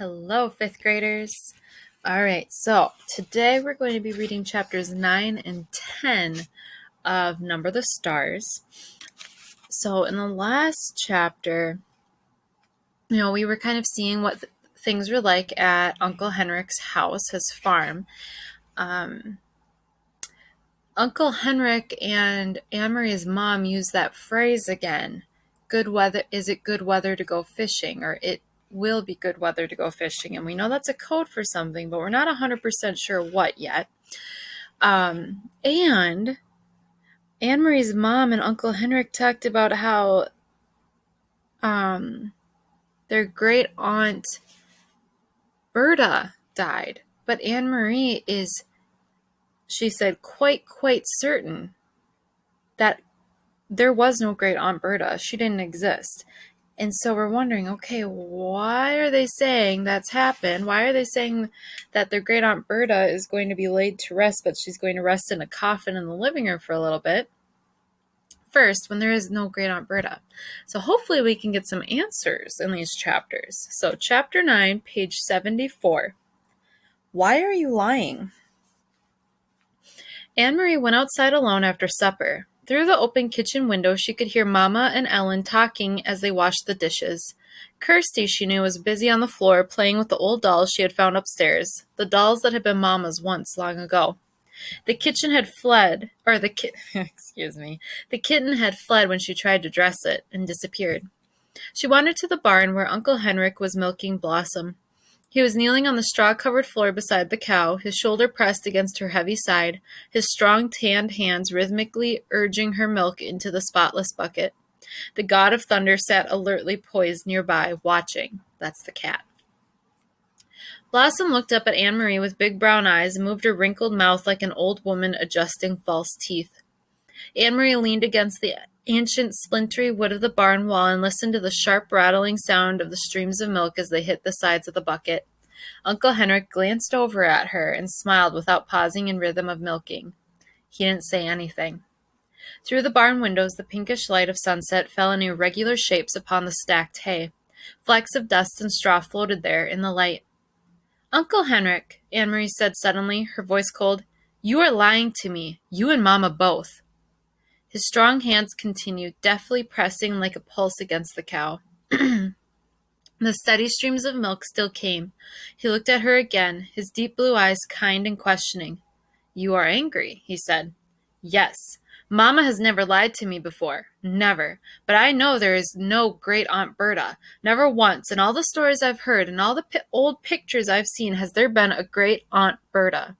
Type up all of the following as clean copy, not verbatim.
Hello, fifth graders. All right, so today we're going to be reading chapters 9 and 10 of Number the Stars. So in the last chapter, we were kind of seeing what things were like at Uncle Henrik's house, his farm. Uncle Henrik and Anne-Marie's mom used that phrase again. Good weather, is it good weather to go fishing? Or it will be good weather to go fishing. And we know that's a code for something, but we're not 100% sure what yet. And Anne-Marie's mom and Uncle Henrik talked about how their great aunt Berta died. But Anne-Marie is, she said, quite certain that there was no great aunt Berta. She didn't exist. And so we're wondering, okay, why are they saying that's happened? Why are they saying that their great aunt Berta is going to be laid to rest, but she's going to rest in a coffin in the living room for a little bit? First, when there is no great aunt Berta. So hopefully we can get some answers in these chapters. So chapter 9, page 74. Why are you lying? Anne-Marie went outside alone after supper. Through the open kitchen window, she could hear Mama and Ellen talking as they washed the dishes. Kirsty, she knew, was busy on the floor playing with the old dolls she had found upstairs, the dolls that had been Mama's once long ago. The kitten had fled when she tried to dress it and disappeared. She wandered to the barn where Uncle Henrik was milking Blossom. He was kneeling on the straw-covered floor beside the cow, his shoulder pressed against her heavy side, his strong tanned hands rhythmically urging her milk into the spotless bucket. The god of thunder sat alertly poised nearby, watching. That's the cat. Blossom looked up at Anne-Marie with big brown eyes and moved her wrinkled mouth like an old woman adjusting false teeth. Anne-Marie leaned against the ancient splintery wood of the barn wall and listened to the sharp rattling sound of the streams of milk as they hit the sides of the bucket. Uncle Henrik glanced over at her and smiled without pausing in rhythm of milking. He didn't say anything. Through the barn windows, the pinkish light of sunset fell in irregular shapes upon the stacked hay. Flecks of dust and straw floated there in the light. Uncle Henrik, Anne-Marie said suddenly, her voice cold, you are lying to me, you and Mama both. His strong hands continued, deftly pressing like a pulse against the cow. The steady streams of milk still came. He looked at her again, his deep blue eyes kind and questioning. You are angry, he said. Yes. Mama has never lied to me before. Never. But I know there is no great Aunt Berta. Never once, in all the stories I've heard and all the old pictures I've seen, has there been a great Aunt Berta.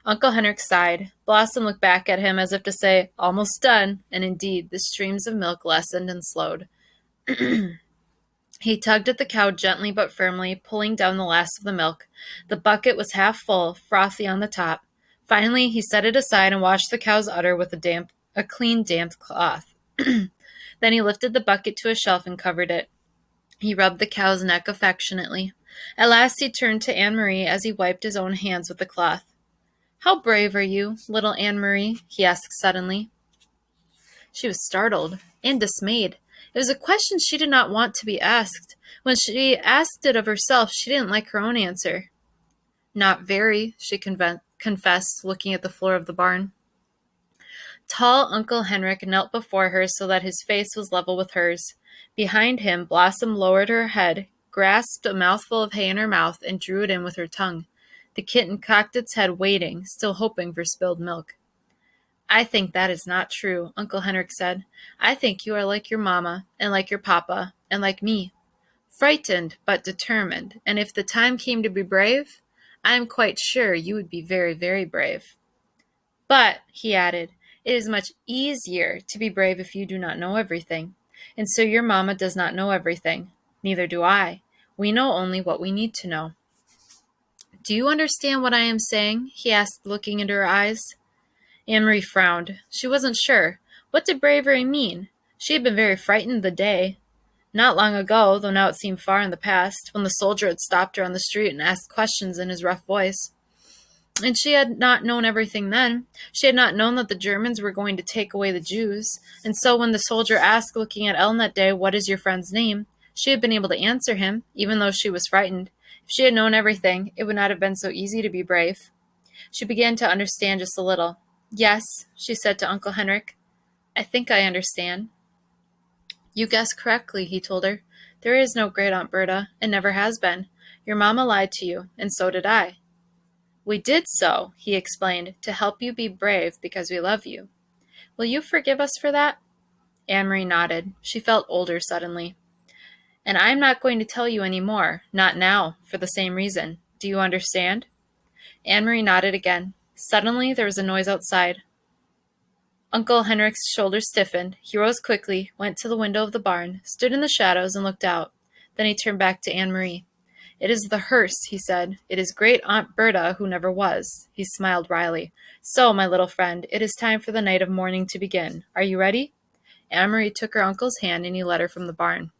Uncle Henrik sighed. Blossom looked back at him as if to say, almost done, and indeed, the streams of milk lessened and slowed. He tugged at the cow gently but firmly, pulling down the last of the milk. The bucket was half full, frothy on the top. Finally, he set it aside and washed the cow's udder with a clean, damp cloth. Then he lifted the bucket to a shelf and covered it. He rubbed the cow's neck affectionately. At last he turned to Anne-Marie as he wiped his own hands with the cloth. How brave are you, little Anne-Marie? He asked suddenly. She was startled and dismayed. It was a question she did not want to be asked. When she asked it of herself, she didn't like her own answer. Not very, she confessed, looking at the floor of the barn. Tall Uncle Henrik knelt before her so that his face was level with hers. Behind him, Blossom lowered her head, grasped a mouthful of hay in her mouth, and drew it in with her tongue. The kitten cocked its head, waiting, still hoping for spilled milk. I think that is not true, Uncle Henrik said. I think you are like your mama, and like your papa, and like me. Frightened, but determined, and if the time came to be brave, I am quite sure you would be very, very brave. But, he added, it is much easier to be brave if you do not know everything. And so your mama does not know everything. Neither do I. We know only what we need to know. Do you understand what I am saying? He asked, looking into her eyes. Anne-Marie frowned. She wasn't sure. What did bravery mean? She had been very frightened the day. Not long ago, though now it seemed far in the past, when the soldier had stopped her on the street and asked questions in his rough voice. And she had not known everything then. She had not known that the Germans were going to take away the Jews. And so when the soldier asked, looking at Ellen that day, what is your friend's name? She had been able to answer him, even though she was frightened. If she had known everything, it would not have been so easy to be brave. She began to understand just a little. Yes, she said to Uncle Henrik. I think I understand. You guessed correctly, he told her. There is no great Aunt Berta, and never has been. Your mamma lied to you, and so did I. We did so, he explained, to help you be brave because we love you. Will you forgive us for that? Anne-Marie nodded. She felt older suddenly. And I'm not going to tell you any more, not now, for the same reason. Do you understand? Anne-Marie nodded again. Suddenly there was a noise outside. Uncle Henrik's shoulders stiffened. He rose quickly, went to the window of the barn, stood in the shadows, and looked out. Then he turned back to Anne-Marie. It is the hearse, he said. It is great Aunt Berta who never was. He smiled wryly. So, my little friend, it is time for the night of mourning to begin. Are you ready? Anne-Marie took her uncle's hand and he led her from the barn.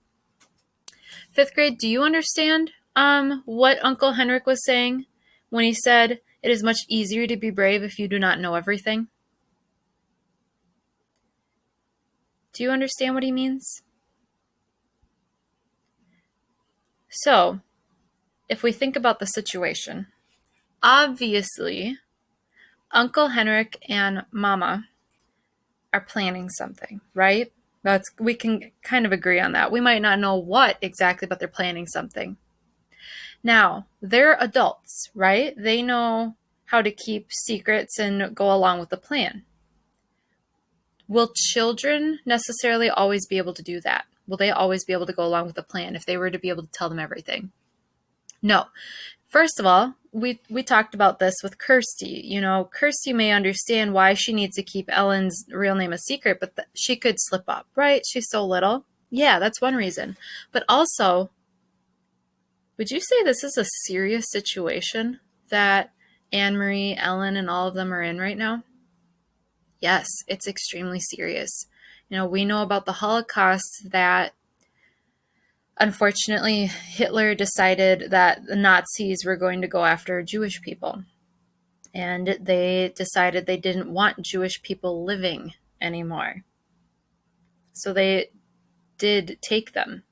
Fifth grade, do you understand what Uncle Henrik was saying when he said it is much easier to be brave if you do not know everything? Do you understand what he means? So, if we think about the situation, obviously, Uncle Henrik and Mama are planning something, right? We can kind of agree on that. We might not know what exactly, but they're planning something. Now, they're adults, right? They know how to keep secrets and go along with the plan. Will children necessarily always be able to do that? Will they always be able to go along with the plan if they were to be able to tell them everything? No. First of all, we talked about this with Kirsty. You know, Kirsty may understand why she needs to keep Ellen's real name a secret, but she could slip up, right? She's so little. Yeah, that's one reason. But also, would you say this is a serious situation that Anne-Marie, Ellen, and all of them are in right now? Yes, it's extremely serious. You know, we know about the Holocaust that unfortunately Hitler decided that the Nazis were going to go after Jewish people. And they decided they didn't want Jewish people living anymore. So they did take them.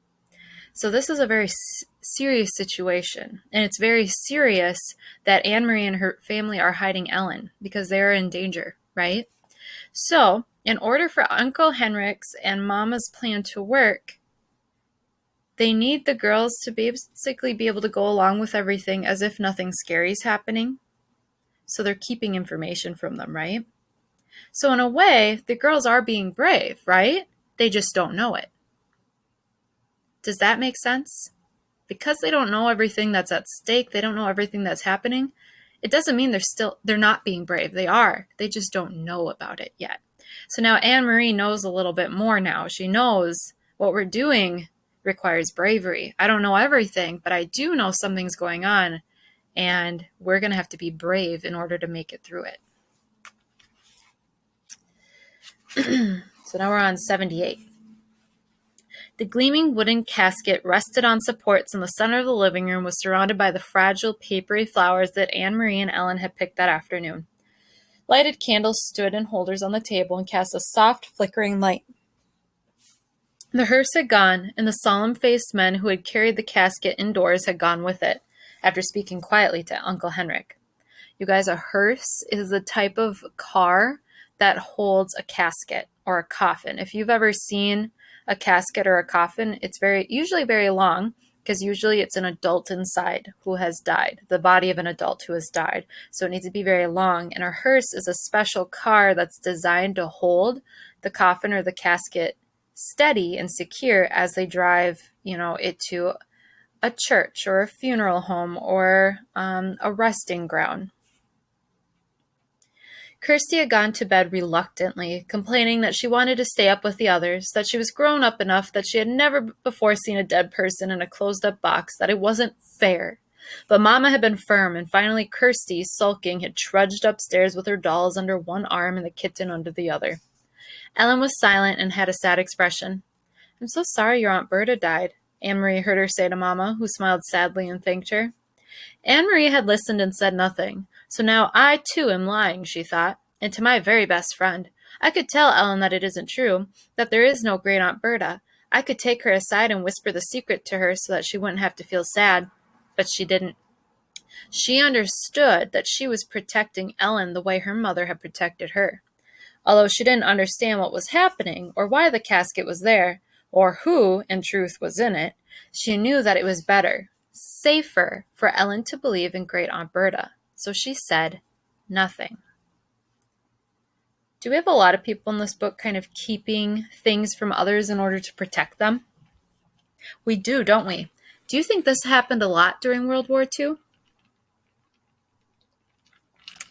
So this is a very serious situation. And it's very serious that Anne-Marie and her family are hiding Ellen because they are in danger, right? So, in order for Uncle Henrik's and Mama's plan to work, they need the girls to basically be able to go along with everything as if nothing scary is happening. So they're keeping information from them, right? So in a way, the girls are being brave, right? They just don't know it. Does that make sense? Because they don't know everything that's at stake, they don't know everything that's happening, it doesn't mean they're not being brave. They are. They just don't know about it yet. So now Anne-Marie knows a little bit more now. She knows what we're doing requires bravery. I don't know everything, but I do know something's going on, and we're going to have to be brave in order to make it through it. So now we're on 78. The gleaming wooden casket rested on supports in the center of the living room, was surrounded by the fragile, papery flowers that Anne-Marie and Ellen had picked that afternoon. Lighted candles stood in holders on the table and cast a soft, flickering light. The hearse had gone, and the solemn-faced men who had carried the casket indoors had gone with it, after speaking quietly to Uncle Henrik. You guys, a hearse is the type of car that holds a casket or a coffin. If you've ever seen a casket or a coffin, it's usually very long, because usually it's an adult inside who has died, the body of an adult who has died. So it needs to be very long. And a hearse is a special car that's designed to hold the coffin or the casket steady and secure as they drive, it to a church or a funeral home or a resting ground. Kirsty had gone to bed reluctantly, complaining that she wanted to stay up with the others, that she was grown up enough that she had never before seen a dead person in a closed-up box, that it wasn't fair. But Mama had been firm, and finally Kirsty, sulking, had trudged upstairs with her dolls under one arm and the kitten under the other. Ellen was silent and had a sad expression. I'm so sorry your Aunt Berta died, Anne-Marie heard her say to Mama, who smiled sadly and thanked her. Anne-Marie had listened and said nothing. So now I, too, am lying, she thought, and to my very best friend. I could tell Ellen that it isn't true, that there is no great Aunt Berta. I could take her aside and whisper the secret to her so that she wouldn't have to feel sad. but she didn't. She understood that she was protecting Ellen the way her mother had protected her. Although she didn't understand what was happening, or why the casket was there, or who, in truth, was in it, she knew that it was better, safer, for Ellen to believe in Great Aunt Berta. So she said nothing. Do we have a lot of people in this book kind of keeping things from others in order to protect them? We do, don't we? Do you think this happened a lot during World War II?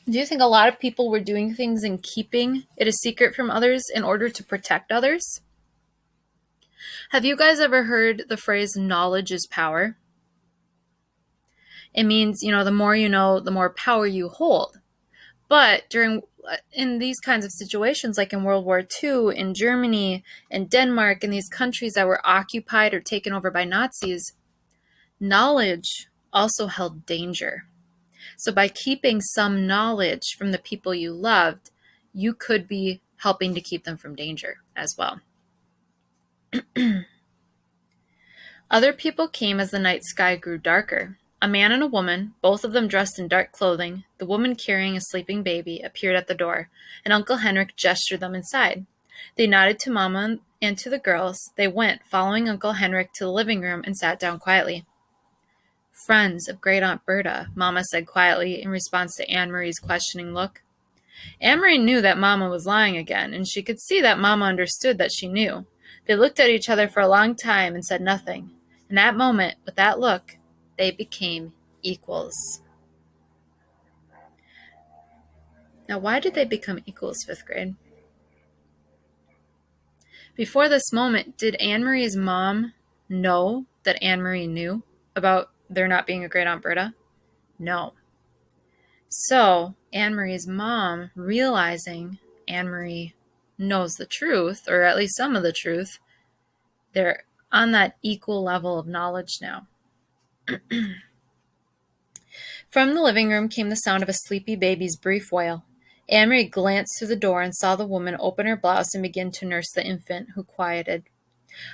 Do you think a lot of people were doing things and keeping it a secret from others in order to protect others? Have you guys ever heard the phrase knowledge is power? It means, the more you know, the more power you hold. But in these kinds of situations, like in World War II, in Germany, in Denmark, in these countries that were occupied or taken over by Nazis, knowledge also held danger. So by keeping some knowledge from the people you loved, you could be helping to keep them from danger as well. Other people came as the night sky grew darker. A man and a woman, both of them dressed in dark clothing, the woman carrying a sleeping baby, appeared at the door, and Uncle Henrik gestured them inside. They nodded to Mama and to the girls. They went, following Uncle Henrik to the living room, and sat down quietly. "Friends of Great Aunt Berta," Mama said quietly in response to Anne-Marie's questioning look. Anne-Marie knew that Mama was lying again, and she could see that Mama understood that she knew. They looked at each other for a long time and said nothing. In that moment, with that look, they became equals. Now, why did they become equals, 5th grade? Before this moment, did Anne-Marie's mom know that Anne-Marie knew about there not being a Great Aunt Berta? No. So, Anne-Marie's mom, realizing Anne-Marie knows the truth, or at least some of the truth, they're on that equal level of knowledge now. From the living room came the sound of a sleepy baby's brief wail. Anne-Marie glanced through the door and saw the woman open her blouse and begin to nurse the infant, who quieted.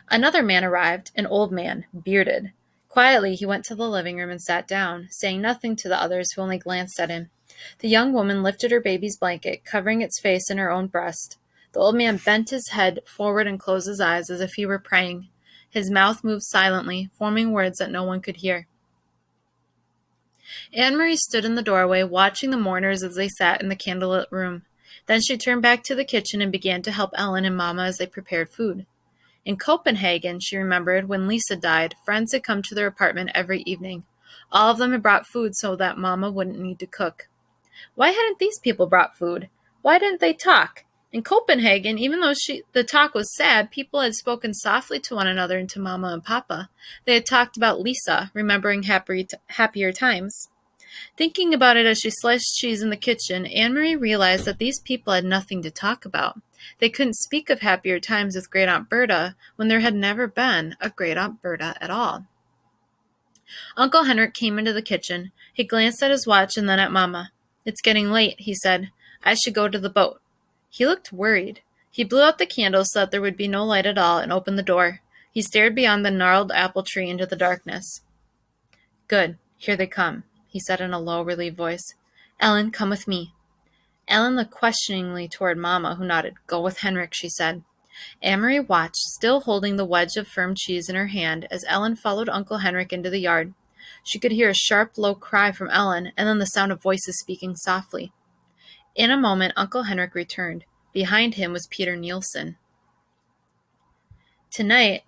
Another man arrived, an old man, bearded. Quietly, he went to the living room and sat down, saying nothing to the others, who only glanced at him. The young woman lifted her baby's blanket, covering its face in her own breast. The old man bent his head forward and closed his eyes as if he were praying. His mouth moved silently, forming words that no one could hear. Anne-Marie stood in the doorway, watching the mourners as they sat in the candlelit room. Then she turned back to the kitchen and began to help Ellen and Mama as they prepared food. In Copenhagen, she remembered, when Lisa died, friends had come to their apartment every evening. All of them had brought food so that Mama wouldn't need to cook. Why hadn't these people brought food? Why didn't they talk? In Copenhagen, even though the talk was sad, people had spoken softly to one another and to Mama and Papa. They had talked about Lisa, remembering happier times. Thinking about it as she sliced cheese in the kitchen, Anne-Marie realized that these people had nothing to talk about. They couldn't speak of happier times with Great Aunt Berta when there had never been a Great Aunt Berta at all. Uncle Henrik came into the kitchen. He glanced at his watch and then at Mama. "It's getting late," he said. "I should go to the boat." He looked worried. He blew out the candle so that there would be no light at all and opened the door. He stared beyond the gnarled apple tree into the darkness. "Good. Here they come," he said in a low, relieved voice. "Ellen, come with me." Ellen looked questioningly toward Mama, who nodded. "Go with Henrik," she said. Anne-Marie watched, still holding the wedge of firm cheese in her hand, as Ellen followed Uncle Henrik into the yard. She could hear a sharp, low cry from Ellen, and then the sound of voices speaking softly. In a moment, Uncle Henrik returned. Behind him was Peter Nielsen. Tonight,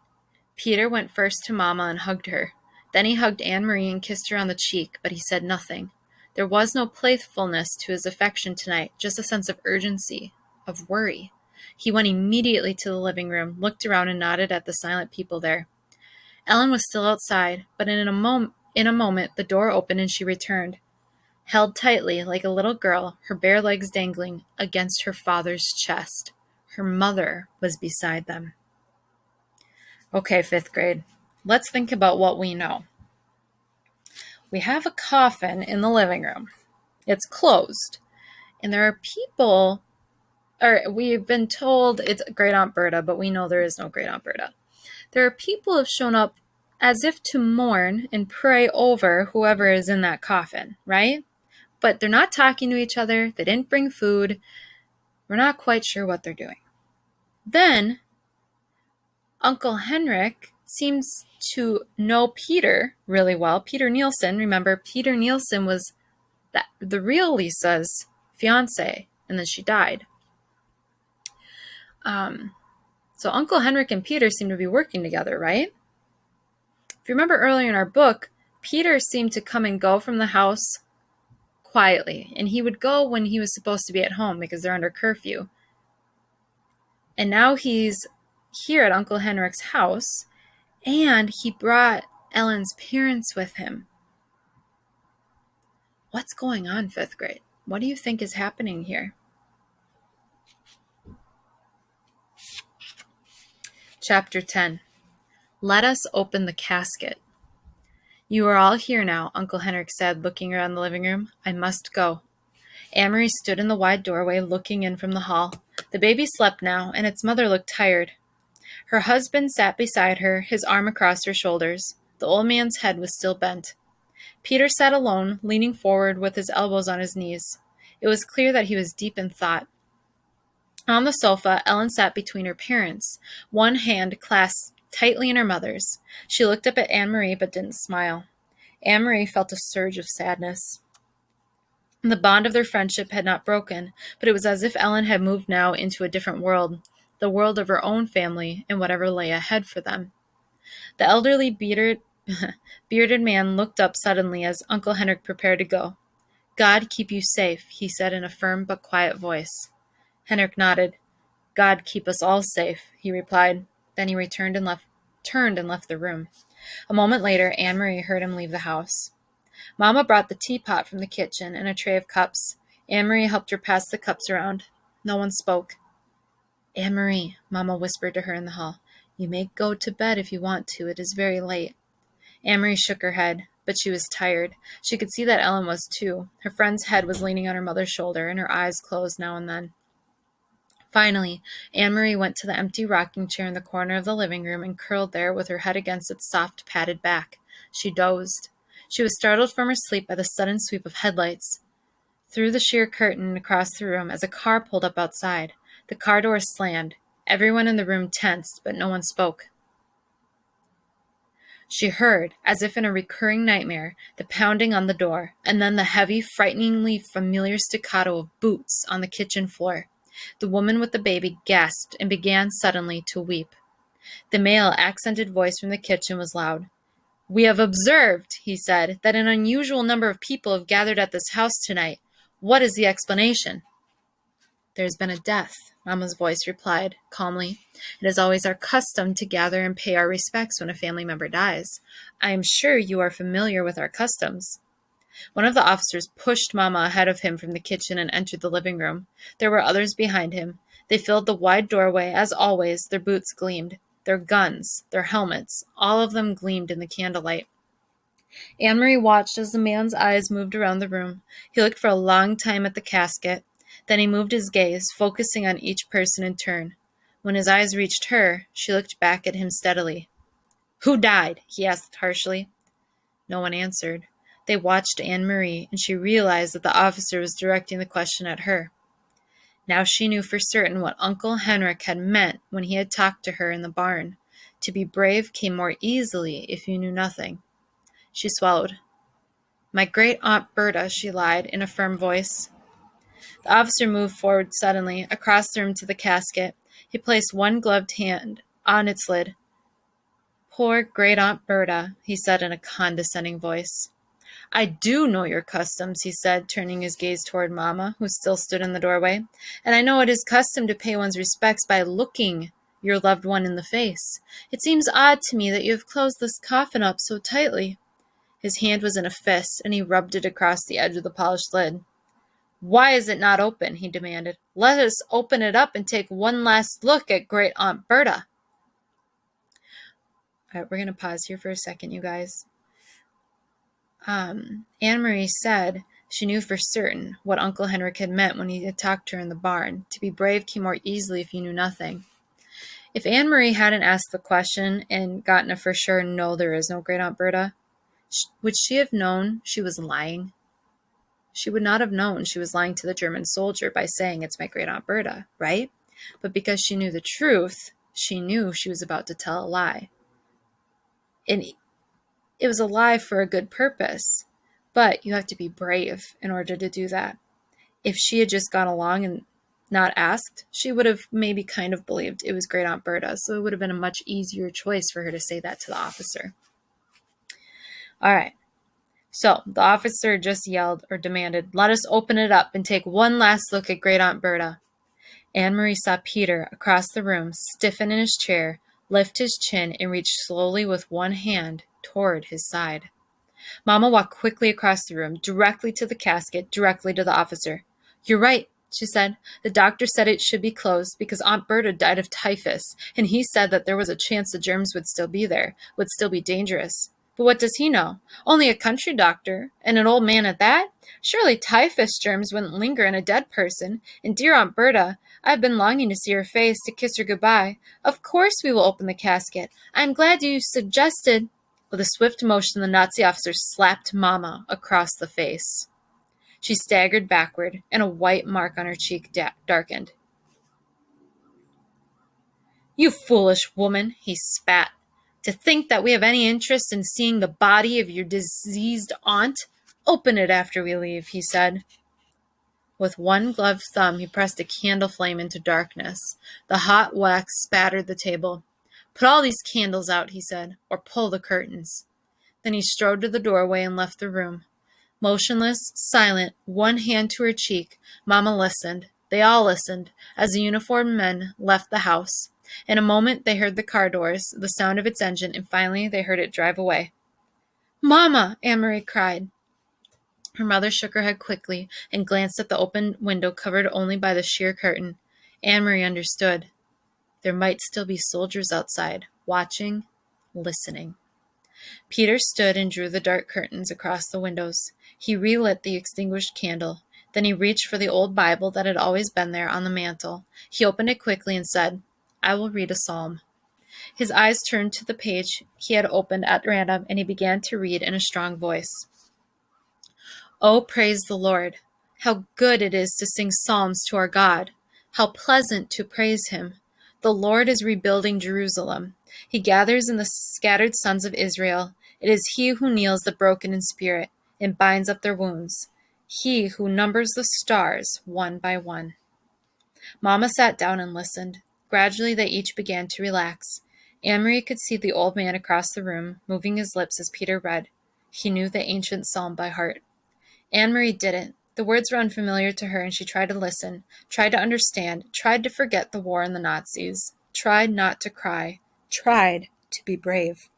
Peter went first to Mama and hugged her. Then he hugged Anne-Marie and kissed her on the cheek, but he said nothing. There was no playfulness to his affection tonight, just a sense of urgency, of worry. He went immediately to the living room, looked around and nodded at the silent people there. Ellen was still outside, but in a moment the door opened and she returned, held tightly like a little girl, her bare legs dangling against her father's chest. Her mother was beside them. Okay, 5th grade, let's think about what we know. We have a coffin in the living room. It's closed. And there are people, or we've been told it's Great Aunt Berta, but we know there is no Great Aunt Berta. There are people who have shown up as if to mourn and pray over whoever is in that coffin, right? But they're not talking to each other. They didn't bring food. We're not quite sure what they're doing. Then Uncle Henrik seems to know Peter really well. Peter Nielsen, remember, Peter Nielsen was the real Lisa's fiance, and then she died. So Uncle Henrik and Peter seem to be working together, right? If you remember earlier in our book, Peter seemed to come and go from the house quietly, and he would go when he was supposed to be at home because they're under curfew. And now he's here at Uncle Henrik's house, and he brought Ellen's parents with him. What's going on, 5th grade? What do you think is happening here? Chapter 10. Let us open the casket. You are all here now, Uncle Henrik said, looking around the living room. I must go. Amory stood in the wide doorway, looking in from the hall. The baby slept now, and its mother looked tired. Her husband sat beside her, his arm across her shoulders. The old man's head was still bent. Peter sat alone, leaning forward with his elbows on his knees. It was clear that he was deep in thought. On the sofa, Ellen sat between her parents, one hand clasped tightly in her mother's. She looked up at Anne-Marie but didn't smile. Anne-Marie felt a surge of sadness. The bond of their friendship had not broken, but it was as if Ellen had moved now into a different world, the world of her own family and whatever lay ahead for them. The elderly bearded man looked up suddenly as Uncle Henrik prepared to go. God keep you safe, he said in a firm but quiet voice. Henrik nodded. God keep us all safe, he replied. Then he turned and left the room. A moment later, Anne-Marie heard him leave the house. Mama brought the teapot from the kitchen and a tray of cups. Anne-Marie helped her pass the cups around. No one spoke. Anne-Marie, Mama whispered to her in the hall, you may go to bed if you want to. It is very late. Anne-Marie shook her head, but she was tired. She could see that Ellen was too. Her friend's head was leaning on her mother's shoulder, and her eyes closed now and then. Finally, Anne-Marie went to the empty rocking chair in the corner of the living room and curled there with her head against its soft, padded back. She dozed. She was startled from her sleep by the sudden sweep of headlights through the sheer curtain across the room as a car pulled up outside. The car door slammed. Everyone in the room tensed, but no one spoke. She heard, as if in a recurring nightmare, the pounding on the door, and then the heavy, frighteningly familiar staccato of boots on the kitchen floor. The woman with the baby gasped and began suddenly to weep. The male, accented voice from the kitchen was loud. We have observed, he said, that an unusual number of people have gathered at this house tonight. What is the explanation? There has been a death, Mama's voice replied calmly. It is always our custom to gather and pay our respects when a family member dies. I am sure you are familiar with our customs. One of the officers pushed Mama ahead of him from the kitchen and entered the living room. There were others behind him. They filled the wide doorway. As always, their boots gleamed. Their guns, their helmets, all of them gleamed in the candlelight. Anne-Marie watched as the man's eyes moved around the room. He looked for a long time at the casket. Then he moved his gaze, focusing on each person in turn. When his eyes reached her, she looked back at him steadily. Who died? He asked harshly. No one answered. They watched Anne-Marie, and she realized that the officer was directing the question at her. Now she knew for certain what Uncle Henrik had meant when he had talked to her in the barn. To be brave came more easily if you knew nothing. She swallowed. My great-aunt Berta, she lied in a firm voice. The officer moved forward suddenly, across the room to the casket. He placed one gloved hand on its lid. Poor great-aunt Berta, he said in a condescending voice. I do know your customs, he said, turning his gaze toward Mama, who still stood in the doorway. And I know it is custom to pay one's respects by looking your loved one in the face. It seems odd to me that you have closed this coffin up so tightly. His hand was in a fist, and he rubbed it across the edge of the polished lid. Why is it not open? He demanded. Let us open it up and take one last look at great-aunt Berta. All right, we're going to pause here for a second, you guys. Anne-Marie said she knew for certain what Uncle Henrik had meant when he had talked to her in the barn. To be brave came more easily if you knew nothing. If Anne Marie hadn't asked the question and gotten a for sure no, there is no Great Aunt Berta, would she have known she was lying? She would not have known she was lying to the German soldier by saying it's my Great Aunt Berta, right? But because she knew the truth, she knew she was about to tell a lie. And it was a lie for a good purpose, but you have to be brave in order to do that. If she had just gone along and not asked, she would have maybe kind of believed it was Great Aunt Berta, so it would have been a much easier choice for her to say that to the officer. All right. So the officer just yelled or demanded, "Let us open it up and take one last look at Great Aunt Berta." Anne Marie saw Peter across the room, stiffen in his chair, lift his chin, and reach slowly with one hand toward his side. Mama walked quickly across the room, directly to the casket, directly to the officer. "You're right," she said. "The doctor said it should be closed because Aunt Berta died of typhus, and he said that there was a chance the germs would still be there, would still be dangerous. But what does he know? Only a country doctor, and an old man at that? Surely typhus germs wouldn't linger in a dead person. And dear Aunt Berta, I've been longing to see her face, to kiss her goodbye. Of course we will open the casket. I'm glad you suggested—" With a swift motion, the Nazi officer slapped Mama across the face. She staggered backward, and a white mark on her cheek darkened. "You foolish woman," he spat. "To think that we have any interest in seeing the body of your diseased aunt? Open it after we leave," he said. With one gloved thumb, he pressed a candle flame into darkness. The hot wax spattered the table. "Put all these candles out," he said, "or pull the curtains." Then he strode to the doorway and left the room. Motionless, silent, one hand to her cheek, Mama listened. They all listened as the uniformed men left the house. In a moment, they heard the car doors, the sound of its engine, and finally they heard it drive away. "Mama!" Anne Marie cried. Her mother shook her head quickly and glanced at the open window covered only by the sheer curtain. Anne Marie understood. There might still be soldiers outside, watching, listening. Peter stood and drew the dark curtains across the windows. He relit the extinguished candle. Then he reached for the old Bible that had always been there on the mantel. He opened it quickly and said, "I will read a psalm." His eyes turned to the page he had opened at random, and he began to read in a strong voice. "Oh, praise the Lord! How good it is to sing psalms to our God! How pleasant to praise him! The Lord is rebuilding Jerusalem. He gathers in the scattered sons of Israel. It is he who heals the broken in spirit and binds up their wounds. He who numbers the stars one by one." Mama sat down and listened. Gradually they each began to relax. Anne Marie could see the old man across the room, moving his lips as Peter read. He knew the ancient psalm by heart. Anne Marie didn't. The words were unfamiliar to her, and she tried to listen, tried to understand, tried to forget the war and the Nazis, tried not to cry, tried to be brave.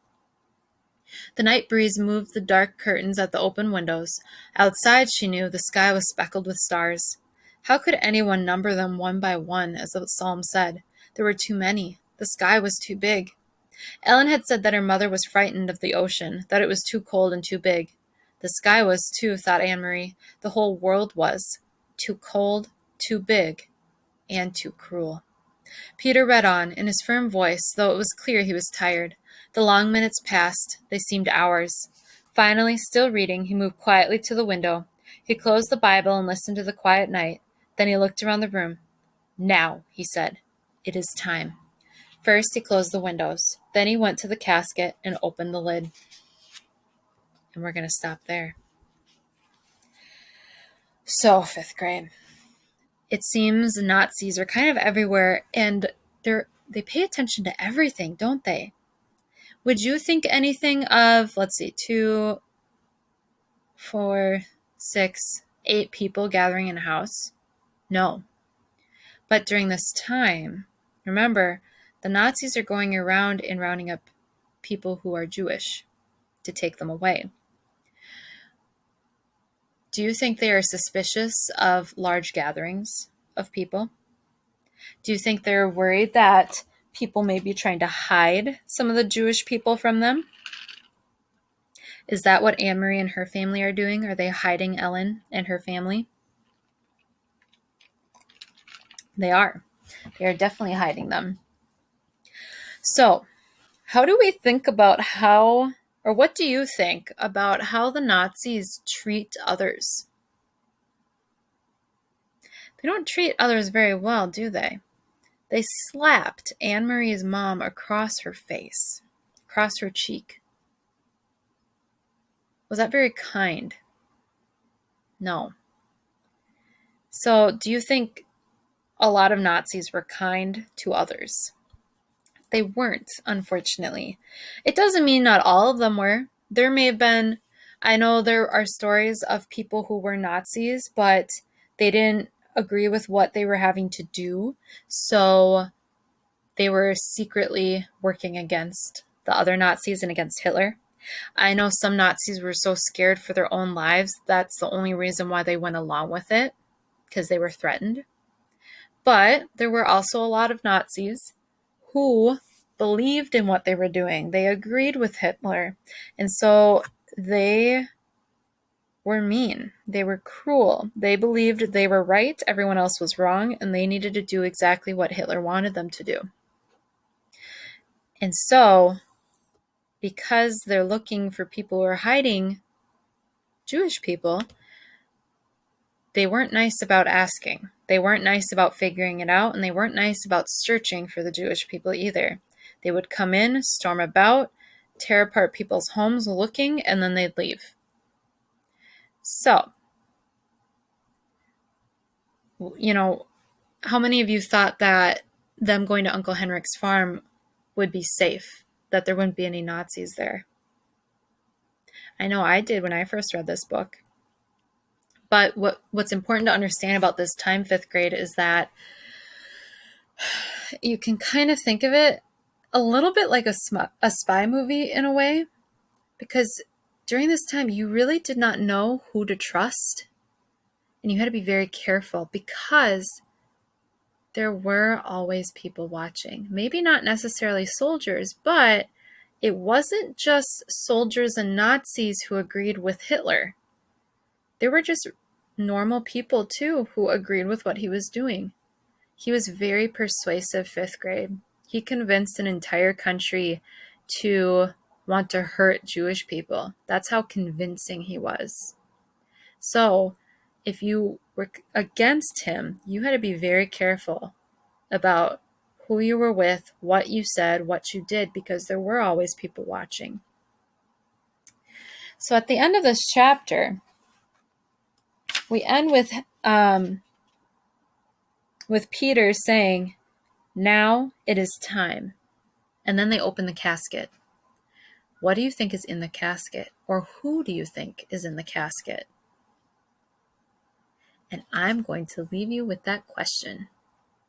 The night breeze moved the dark curtains at the open windows. Outside, she knew, the sky was speckled with stars. How could anyone number them one by one, as the psalm said? There were too many. The sky was too big. Ellen had said that her mother was frightened of the ocean, that it was too cold and too big. The sky was too, thought Anne Marie. The whole world was. Too cold, too big, and too cruel. Peter read on, in his firm voice, though it was clear he was tired. The long minutes passed. They seemed hours. Finally, still reading, he moved quietly to the window. He closed the Bible and listened to the quiet night. Then he looked around the room. "Now," he said, "it is time." First, he closed the windows. Then he went to the casket and opened the lid. And we're going to stop there. So, fifth grade. It seems Nazis are kind of everywhere, and they pay attention to everything, don't they? Would you think anything of, 2, 4, 6, 8 people gathering in a house? No. But during this time, remember, the Nazis are going around and rounding up people who are Jewish to take them away. Do you think they are suspicious of large gatherings of people? Do you think they're worried that people may be trying to hide some of the Jewish people from them? Is that what Anne Marie and her family are doing? Are they hiding Ellen and her family? They are. They are definitely hiding them. So, how do we think about what do you think about how the Nazis treat others? They don't treat others very well, do they? They slapped Anne Marie's mom across her face, across her cheek. Was that very kind? No. So, do you think a lot of Nazis were kind to others? They weren't, unfortunately. It doesn't mean not all of them were. There may have been, I know there are stories of people who were Nazis, but they didn't agree with what they were having to do. So they were secretly working against the other Nazis and against Hitler. I know some Nazis were so scared for their own lives, that's the only reason why they went along with it, because they were threatened. But there were also a lot of Nazis who believed in what they were doing. They agreed with Hitler. And so they were mean. They were cruel. They believed they were right, everyone else was wrong, and they needed to do exactly what Hitler wanted them to do. And so, because they're looking for people who are hiding Jewish people, they weren't nice about asking. They weren't nice about figuring it out, and they weren't nice about searching for the Jewish people either. They would come in, storm about, tear apart people's homes looking, and then they'd leave. So, how many of you thought that them going to Uncle Henrik's farm would be safe, that there wouldn't be any Nazis there? I know I did when I first read this book. But what's important to understand about this time, 5th grade, is that you can kind of think of it a little bit like a spy movie in a way, because during this time, you really did not know who to trust, and you had to be very careful because there were always people watching. Maybe not necessarily soldiers, but it wasn't just soldiers and Nazis who agreed with Hitler. There were just normal people, too, who agreed with what he was doing. He was very persuasive, 5th grade. He convinced an entire country to want to hurt Jewish people. That's how convincing he was. So, if you were against him, you had to be very careful about who you were with, what you said, what you did, because there were always people watching. So at the end of this chapter, we end with Peter saying, "Now it is time." And then they open the casket. What do you think is in the casket? Or who do you think is in the casket? And I'm going to leave you with that question.